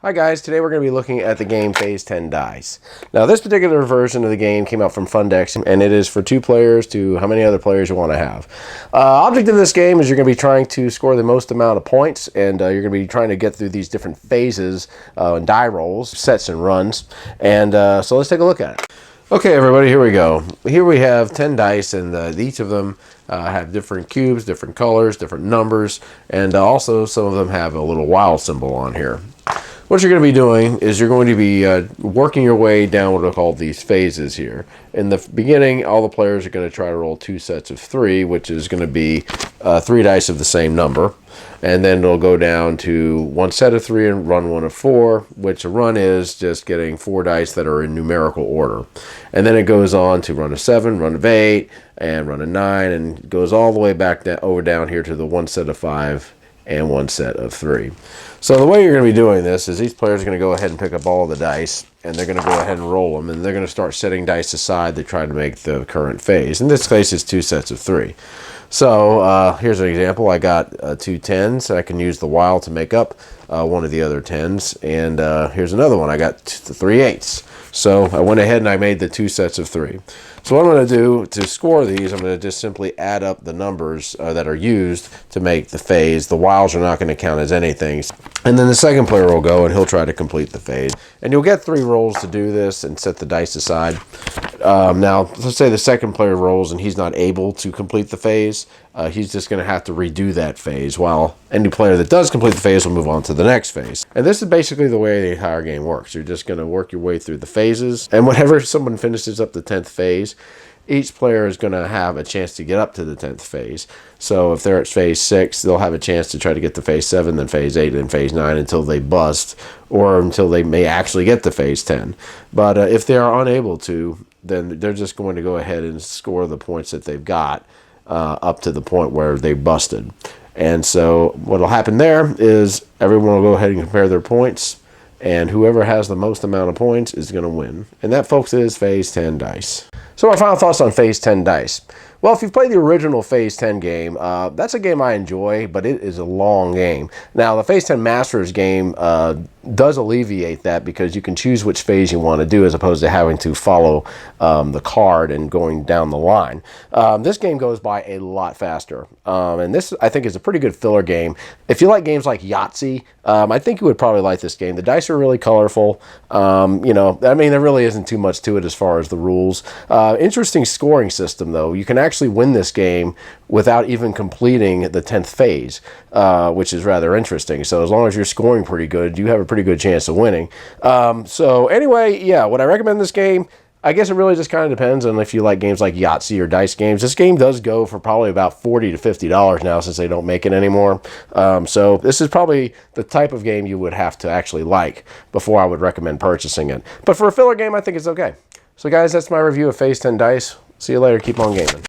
Hi guys, today we're going to be looking at the game Phase 10 Dice. Now this particular version of the game came out from Fundex, and it is for 2 players to how many other players you want to have. Object of this game is you're going to be trying to score the most amount of points, and you're going to be trying to get through these different phases and die rolls, sets and runs, and so let's take a look at it. Okay everybody, here we go. Here we have 10 dice, and each of them have different cubes, different colors, different numbers, and also some of them have a little wild symbol on here. What you're going to be doing is you're going to be working your way down what are called these phases here. In the beginning, all the players are going to try to roll 2 sets of 3, which is going to be 3 dice of the same number. And then it'll go down to 1 set of 3 and run 1 of 4, which a run is just getting 4 dice that are in numerical order. And then it goes on to run a 7, run of 8, and run a 9, and goes all the way back down here to the 1 set of 5 and 1 set of 3. So the way you're going to be doing this is each player is going to go ahead and pick up all the dice, and they're going to go ahead and roll them, and they're going to start setting dice aside to try to make the current phase. In this case, it's 2 sets of 3. So here's an example. I got 2 10s. I can use the wild to make up one of the other 10s, and here's another one. I got 3 8s. So I went ahead and I made the 2 sets of 3. So what I'm going to do to score these, I'm going to just simply add up the numbers that are used to make the phase. The wilds are not going to count as anything. And then the second player will go and he'll try to complete the phase. And you'll get 3 rolls to do this and set the dice aside. Now, let's say the second player rolls and he's not able to complete the phase. He's just going to have to redo that phase, while any player that does complete the phase will move on to the next phase. And this is basically the way the entire game works. You're just going to work your way through the phases, and whenever someone finishes up the 10th phase, each player is going to have a chance to get up to the 10th phase. So if they're at phase 6, they'll have a chance to try to get to phase 7, then phase 8, and phase 9 until they bust, or until they may actually get to phase 10. But if they are unable to, then they're just going to go ahead and score the points that they've got up to the point where they busted. And so what will happen there is everyone will go ahead and compare their points, and whoever has the most amount of points is going to win. And that, folks, is Phase 10 Dice. So my final thoughts on Phase 10 Dice. Well, if you've played the original Phase 10 game, that's a game I enjoy, but it is a long game. Now, the Phase 10 Masters game does alleviate that, because you can choose which phase you want to do as opposed to having to follow the card and going down the line. This game goes by a lot faster, and this, I think, is a pretty good filler game. If you like games like Yahtzee, I think you would probably like this game. The dice are really colorful. You know, I mean, there really isn't too much to it as far as the rules. Interesting scoring system, though. You can actually win this game without even completing the 10th phase, which is rather interesting. So as long as you're scoring pretty good, you have a pretty good chance of winning. So anyway, yeah, would I recommend this game? I guess it really just kind of depends on if you like games like Yahtzee or dice games. This game does go for probably about $40 to $50 now, since they don't make it anymore. So this is probably the type of game you would have to actually like before I would recommend purchasing it. But for a filler game, I think it's okay. So guys, that's my review of Phase 10 Dice. See you later. Keep on gaming.